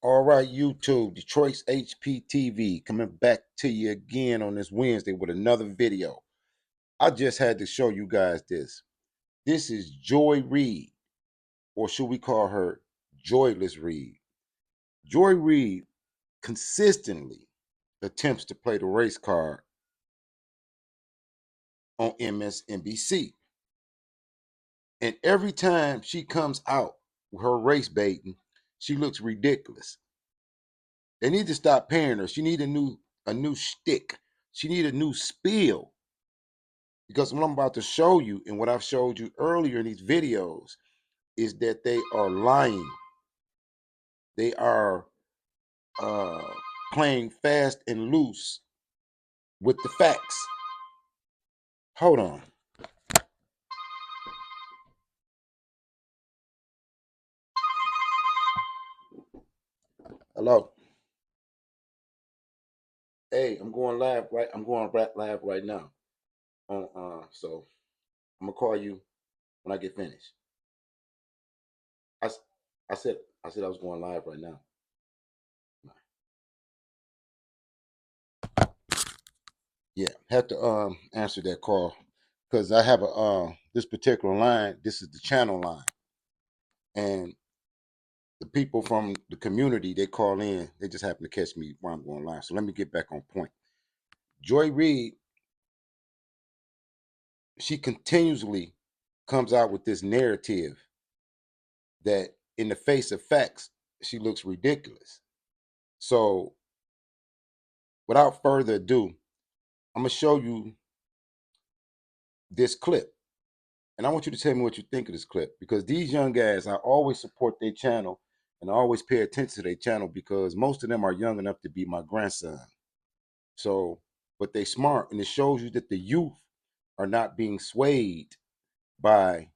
All right, YouTube, Detroit's HPTV coming back to you again on this Wednesday with another video. I just had to show you guys this. This is Joy Reid, or should we call her Joyless Reid? Joy Reid consistently attempts to play the race card on MSNBC. And every time she comes out with her race baiting, she looks ridiculous. They need to stop paying her. She need a new shtick. She need a new spiel. Because what I'm about to show you and what I've showed you earlier in these videos is that they are lying. They are uh, playing fast and loose with the facts. Hold on. Hello. Hey, I'm going live right. I'm going live right now. So I'm gonna call you when I get finished. I, s- I said I was going live right now. Yeah, have to answer that call because I have a this particular line. This is the channel line, and the people from the community they call in. They just happen to catch me while I'm going live. So let me get back on point. Joy Reid, she continuously comes out with this narrative that, in the face of facts, she looks ridiculous. So, without further ado, I'm gonna show you this clip. And I want you to tell me what you think of this clip because these young guys, I always support their channel and I always pay attention to their channel because most of them are young enough to be my grandson. So, but they smart and it shows you that the youth are not being swayed by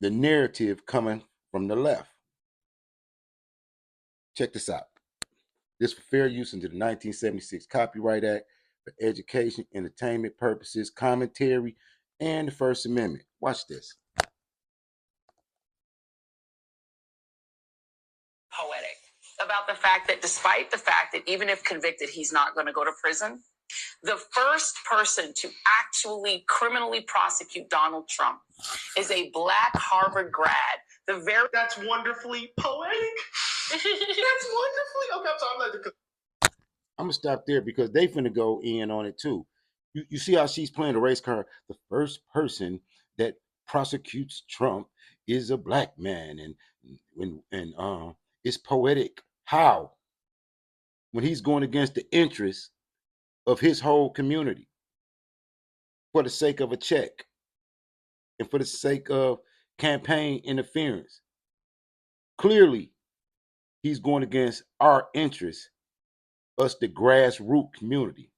the narrative coming from the left. Check this out. This for fair use under the 1976 Copyright Act for education, entertainment purposes, commentary, and the First Amendment. Watch this. Poetic about the fact that despite the fact that even if convicted, he's not going to go to prison, the first person to actually criminally prosecute Donald Trump is a black Harvard grad. That's wonderfully poetic. That's wonderfully. Okay, I'm sorry. I'm gonna stop there because they finna go in on it too. You see how she's playing the race card? The first person that prosecutes Trump is a black man, and it's poetic. How? When he's going against the interests of his whole community for the sake of a check and for the sake of campaign interference. Clearly, he's going against our interests, us, the grassroots community.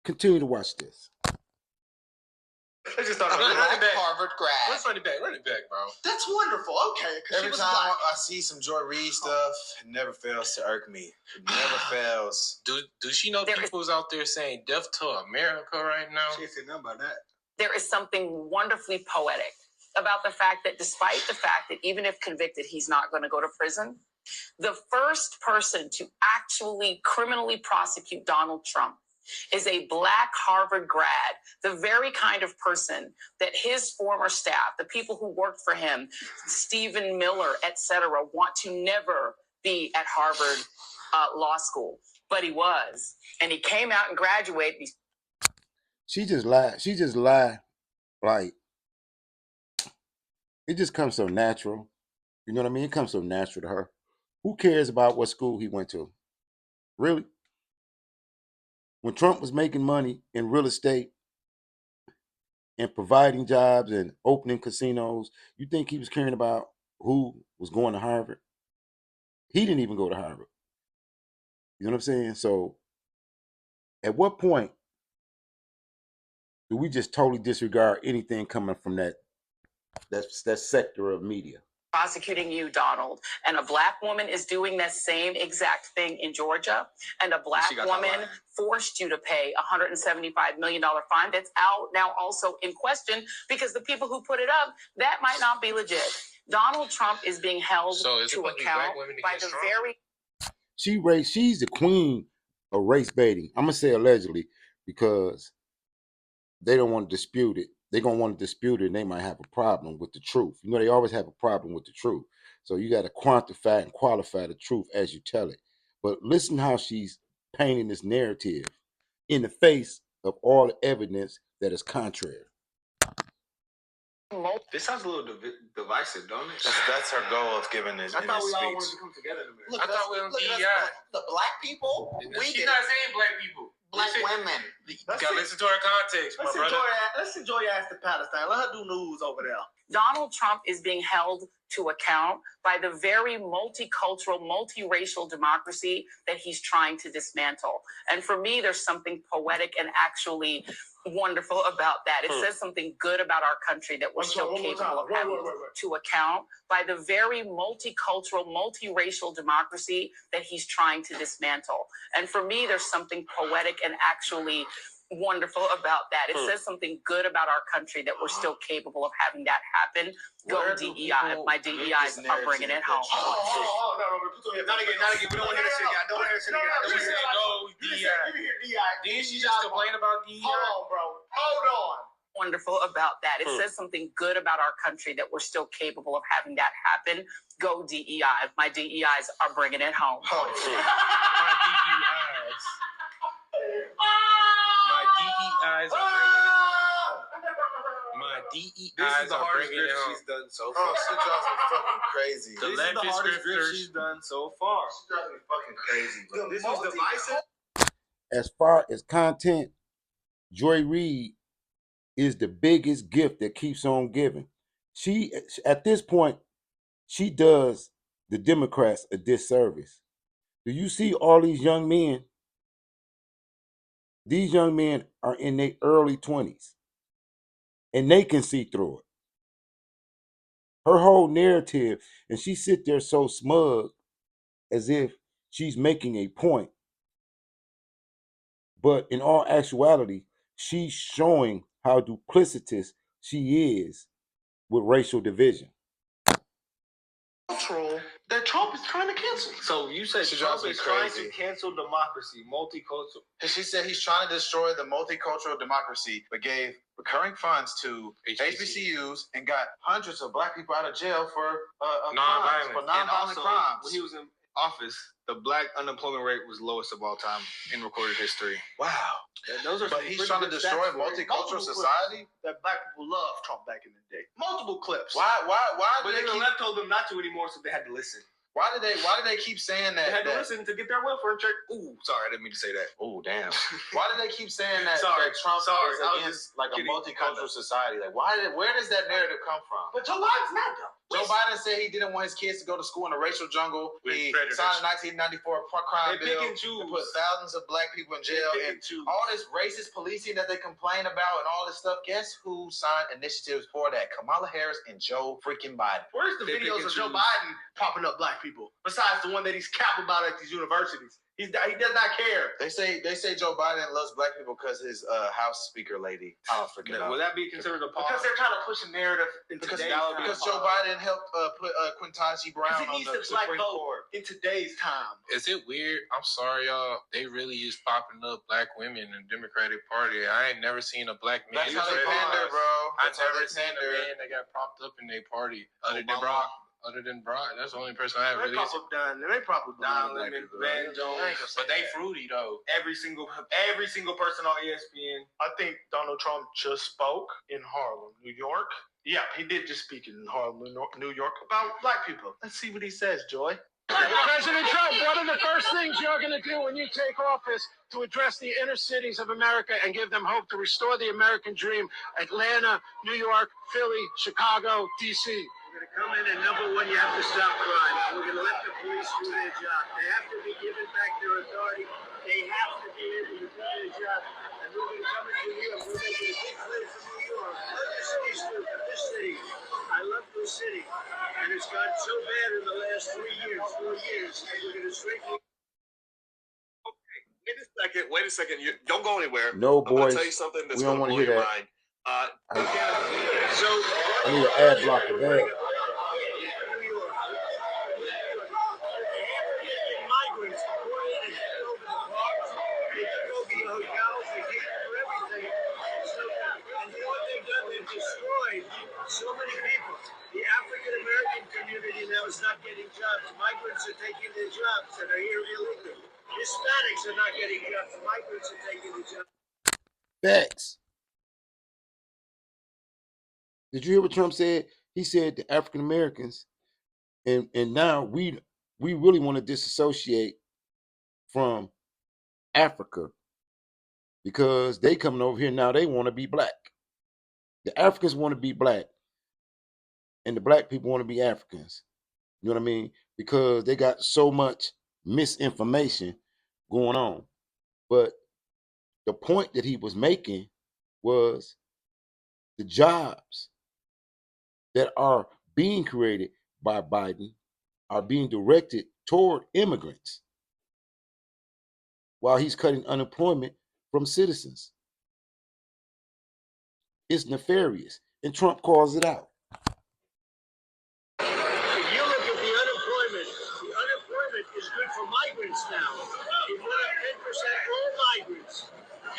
Continue to watch this. Let's just start. Black Harvard grad. Let's run it back, bro. That's wonderful. Okay. Every time I see some Joy Reid stuff, it never fails to irk me. It never fails. Do she know people's out there saying "death to America" right now? She ain't said nothing about that. There is something wonderfully poetic about the fact that despite the fact that even if convicted, he's not going to go to prison, the first person to actually criminally prosecute Donald Trump is a black Harvard grad, the very kind of person that his former staff, the people who worked for him, Stephen Miller, etc., want to never be at Harvard Law School. But he was. And he came out and graduated. She just lied. She just lied. Like, it just comes so natural. You know what I mean? It comes so natural to her. Who cares about what school he went to? Really? When Trump was making money in real estate and providing jobs and opening casinos, you think he was caring about who was going to Harvard? He didn't even go to Harvard. You know what I'm saying? So, at what point do we just totally disregard anything coming from that sector of media? prosecuting you, Donald, and a black woman is doing that same exact thing in Georgia, and a black woman forced you to pay a $175 million fine that's out now also in question because the people who put it up, that might not be legit. Donald Trump is being held to account by the very... She's the queen of race baiting. I'm going to say allegedly because they don't want to dispute it. They're going to want to dispute it and they might have a problem with the truth. You know, they always have a problem with the truth. So you got to quantify and qualify the truth as you tell it. But listen how she's painting this narrative in the face of all the evidence that is contrary. This sounds a little divisive, don't it? That's her goal of giving this. I thought we all speech. wanted to come together in America. Look, I thought we were on DEI. The black people. She's not saying black people. Black women. You gotta listen to her context, my brother. Let's enjoy your ass to Palestine. Let her do news over there. Donald Trump is being held to account by the very multicultural, multiracial democracy that he's trying to dismantle. And for me, there's something poetic and actually wonderful about that. It says something good about our country that we're still capable of having to account by the very multicultural, multiracial democracy that he's trying to dismantle. And for me, there's something poetic and actually wonderful about that. It says something good about our country that we're still capable of having that happen. Go DEI. My DEIs are bringing it home. Oh, no. Not again. We don't want to hear that shit again. Don't want to hear that shit again. I just said go DEI. You hear DEI. Didn't she just complain about DEI? Hold on, bro. Hold on. Wonderful about that. It says something good about our country that we're still capable of having that happen. Go DEI. My DEIs are bringing it home. My DEIs. My DEIs are bringing This is the hardest script she's done so far. She drives me fucking crazy. This is the hardest script she's done so far. She drives me fucking crazy. This was divisive. As far as content, Joy Reid is the biggest gift that keeps on giving. She, at this point, she does the Democrats a disservice. Do you see all these young men? These young men are in their early 20s, and they can see through it. Her whole narrative, and she sit there so smug as if she's making a point. But in all actuality, she's showing how duplicitous she is with racial division. That Trump is trying to cancel. So you said Trump is trying to cancel democracy, multicultural. She said he's trying to destroy the multicultural democracy, but gave recurring funds to HBCUs and got hundreds of black people out of jail for nonviolent crimes. When he was in office, the black unemployment rate was lowest of all time in recorded history. Wow. But he's trying to destroy multicultural society? That black people love Trump back in the day. Multiple clips. Why But then the left told them not to anymore, so they had to listen. Why did they keep saying that? They had to listen to get their welfare check. Ooh, sorry, I didn't mean to say that. Oh, damn. Why did they keep saying that, Sorry, that Trump sorry, is I was against just like a kidding. multicultural society? Like, where does that narrative come from? But Joe Biden's not, though. Joe Biden said he didn't want his kids to go to school in a racial jungle. With He predators. signed a 1994 crime They pick bill and choose. to put thousands of black people in jail. They pick And and choose. all this racist policing that they complain about and all this stuff, guess who signed initiatives for that? Kamala Harris and Joe freaking Biden. Where's the They pick videos and of Joe choose. Biden popping up black people? Besides the one that he's capping about at these universities. He does not care. They say Joe Biden loves black people because his House Speaker lady. I don't freaking know. Would that be considered a Because pause? they're trying to push a narrative in Because today's time. Joe Biden helped put Quintanji Brown Because he on needs the the black Supreme vote Court. in today's time. Is it weird? I'm sorry, y'all. They really is popping up black women in the Democratic Party. I ain't never seen a black man. That's how they pander, bro. I That's how never they seen a pander. man that got propped up in their party other than Obama. Brock. Other than Brock, that's the only person I have They really. pop up done. They pop up Don black Lemon, people. Van Jones. But they fruity though. Every single person on ESPN. I think Donald Trump just spoke in Harlem, New York. Yeah, he did just speak in Harlem, New York about black people. Let's see what he says, Joy. President Trump, what are the first things you're going to do when you take office to address the inner cities of America and give them hope to restore the American dream? Atlanta, New York, Philly, Chicago, D.C. We're going to come in, and number one, you have to stop crime. And we're going to let the police do their job. They have to be given back their authority. They have to be able to do their job. And we're going to come into New York. We're making a big play for New York. Other cities do, but this city, I love this city. And it's gone so bad in the last 3 years, 4 years. And we're going to straighten it. Wait a second. You don't go anywhere. No, I'm going to boys. tell you something that's We going don't to want to blow hear your that. mind. I need an ad blocker bad. Migrants pour in and head over the parks. They took over the hotels. They take over everything. And you know what they've done? They've destroyed so many people. The African American community now is not getting jobs. Migrants are taking their jobs that are here illegally. Hispanics are not getting jobs. Migrants are taking the jobs. Facts. Did you hear what Trump said? He said the African Americans, and now we really want to disassociate from Africa because they coming over here now. They want to be black. The Africans want to be black, and the black people want to be Africans. You know what I mean? Because they got so much misinformation going on. But the point that he was making was the jobs that are being created by Biden are being directed toward immigrants while he's cutting unemployment from citizens. It's nefarious, and Trump calls it out. If you look at the unemployment is good for migrants now. It went up 10%, all migrants.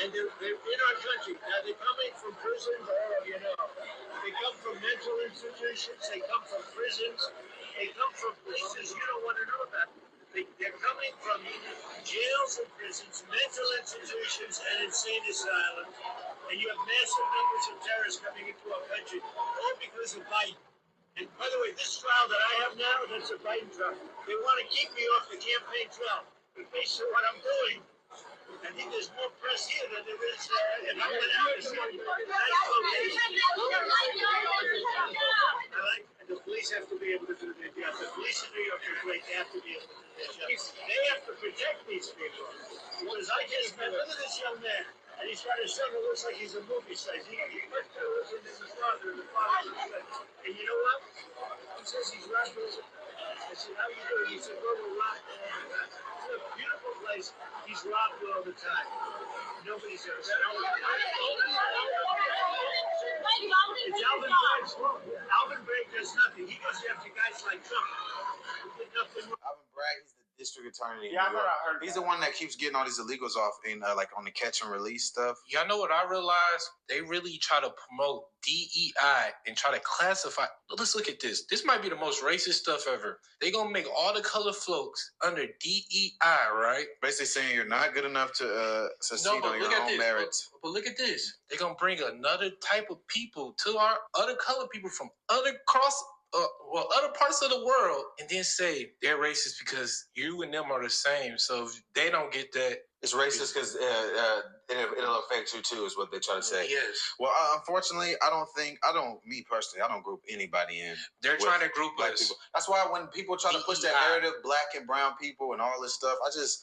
And they're in our country. Now they're coming from prisons, They come from mental institutions, they come from prisons, they come from places you don't want to know about. They're coming from jails and prisons, mental institutions, and insane asylums. And you have massive numbers of terrorists coming into our country, all because of Biden. And by the way, this trial that I have now, that's a Biden trial. They want to keep me off the campaign trail. But based on what I'm doing, I think there's more press here than there is in Minneapolis. The police have to be able to do their job. The police in New York are great. They have to be able to do their job. They have to protect these people. Because I just met, look at this young man. And he's got his son who looks like he's a movie star. He looks like his father, and the father. And you know what? He says he's rapping. I said, how you doing? He said, well, we're robbed all the time. It's a beautiful place. He's robbed all the time. Nobody's ever said, it's Alvin Bragg's fault. Alvin Bragg does nothing. He goes after guys like Trump. He did nothing wrong. Alvin Bragg, he's the district attorney. Yeah, I thought I heard He's that. the one that keeps getting all these illegals off in like on the catch and release stuff. Y'all know what I realized? They really try to promote DEI and try to classify. Let's look at this. This might be the most racist stuff ever. They gonna make all the color folks under DEI, right? Basically saying you're not good enough to succeed on your own merits. But look at this. They're gonna bring another type of people to our other color people from other other parts of the world, and then say they're racist because you and them are the same. So if they don't get that, it's racist because it'll affect you too, is what they try to say. Yes. Well, unfortunately, me personally, I don't group anybody in. They're trying to group black us. people. That's why when people try to push that narrative, black and brown people and all this stuff,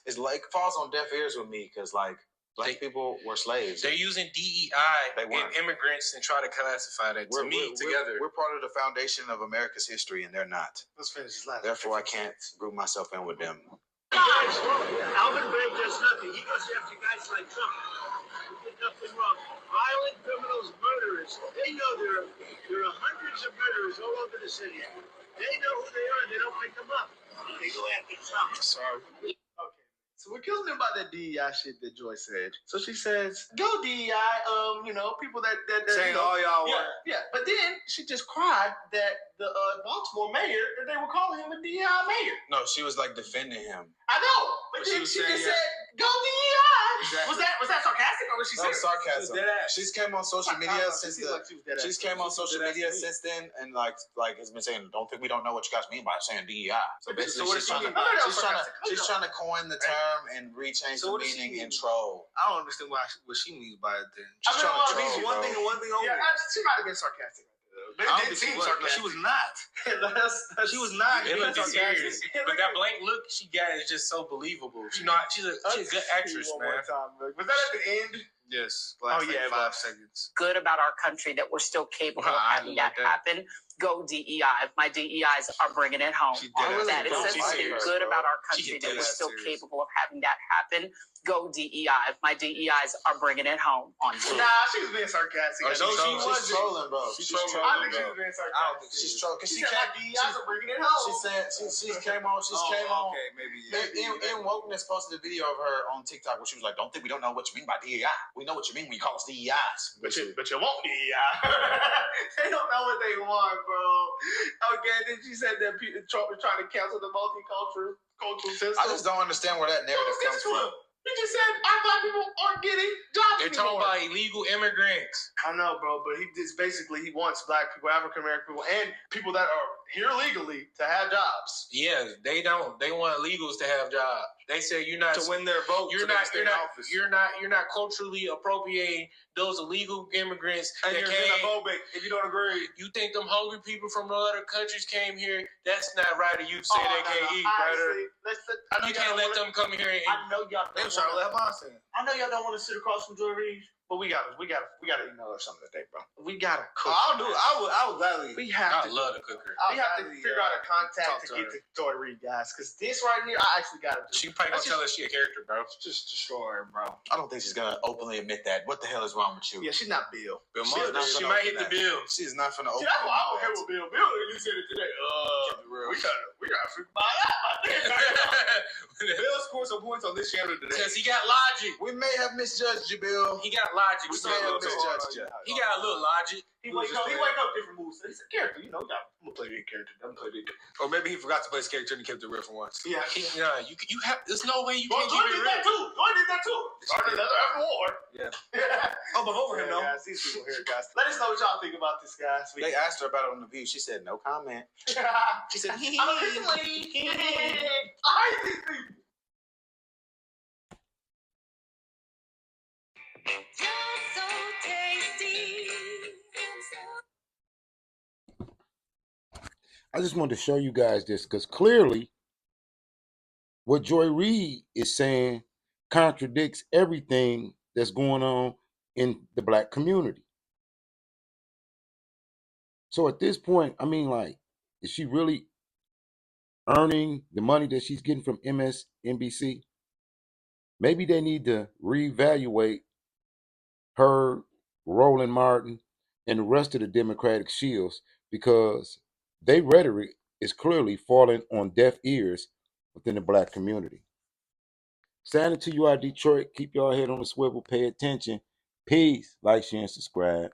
it's like falls on deaf ears with me because like black people were slaves. They're using DEI and immigrants and try to classify that together. We're part of the foundation of America's history, and they're not. Let's finish this last. Therefore, I can't group myself in with them. Alvin Bragg does nothing. He goes after guys like Trump. He did nothing wrong. Violent criminals, murderers. They know there are hundreds of murderers all over the city. They know who they are. They don't pick them up. They go after Trump. Sorry. Okay. So we're killing about that DEI shit that Joy said. So she says, "Go DEI." People that saying all y'all were. Yeah. But then she just cried that the Baltimore mayor that they were calling him a DEI mayor. No, she was like defending him. I know, but then she just said, "Go DEI." Exactly. Was that sarcastic or was she serious? Sarcasm. She's came on social media since she's came on social media since then, and like has been saying, we don't know what you guys mean by saying DEI. So basically, she's trying to coin the term and rechange the meaning and troll. I don't understand what she means by it then. She's trying to troll. One thing and one thing only. Yeah, she might have been sarcastic. But I it don't did think seem she sarcastic. was not. She was not. It being looked sarcastic. serious, but that blank look she got is just so believable. She's a good actress, One man. more time, was that at the end? Yes. Oh, yeah, it 5 was. seconds. Good about our country that we're still capable of I having like that that. happen. Go DEI. My DEIs are bringing it home. She dead ass That is serious. She's something serious, good bro. about our She country dead that we're ass still serious. capable of having that happen. Go DEI. My DEIs are bringing it home on Nah, she was being sarcastic. Oh, She's trolling, bro. She's She's trolling. I think she bro. was being sarcastic. I don't think She's trolling because She she said can't. my DEIs are bringing it home. She said she came on. She came on. Okay, maybe. In Wokeness posted a video of her on TikTok where she was like, "Don't think we don't know what you mean by DEI. We know what you mean when you call us DEIs." But you won't DEI. They don't know what they want, bro. Okay, then she said that Trump is trying to cancel the multicultural system. I just don't understand where that narrative comes from. He just said our black people aren't getting jobs They're talking anymore. about illegal immigrants. I know, bro, but he just basically he wants black people, African American people, and people that are here legally to have jobs. Yeah, they don't. They want illegals to have jobs. They say you're not To win their vote, You're so they not. can stay You're in not. office. You're not culturally appropriating those illegal immigrants And that you're came. xenophobic if you don't agree. You think them hungry people from other countries came here? That's not right. Or you say they can't eat, brother. I know You can't let them come here. I know y'all They don't was trying to wanna, let Boston. I know y'all don't want to sit across from Joy Reid, but we gotta email her something today, bro. We gotta cook. I'll do it. I would gladly. We have I to. love the cooker. We have to gladly, figure out a talk contact to to get her. to Joy Reid, guys, because this right here, I actually gotta do. She probably gonna tell us she a character, bro. Just destroy her, bro. I don't think she's gonna openly admit that. What the hell is wrong with you? Yeah, she's not Bill. Bill She Maher is not She gonna might open hit the that. bill. She is not gonna See, open. that's why I'm okay with Bill. Bill, you said it today. We gotta figure out Bill scored some points on this channel today. Because he got logic. We may have misjudged you, Bill. He got logic. We So may have so misjudged you. he got a little logic. He wake up different moves. He's a character, you know. I'm gonna play big character. I'm gonna play big. Or maybe he forgot to play his character and he kept it real for once. Yeah. Yeah, you have. There's no way you Well, can't Joy keep it did real. that too. Joy did that too. Started another war. Yeah. Oh, but over him though. Guys, these people here, guys. Let us know what y'all think about this, guys. They asked her about it on The View. She said no comment. She said, I'm a Christian lady. I hate these people. I just wanted to show you guys this because clearly what Joy Reid is saying contradicts everything that's going on in the black community. So at this point, I mean, like, is she really earning the money that she's getting from MSNBC? Maybe they need to reevaluate her, Roland Martin, and the rest of the Democratic shills because their rhetoric is clearly falling on deaf ears within the black community. Signing to you out of Detroit. Keep your head on the swivel. Pay attention. Peace. Like, share, and subscribe.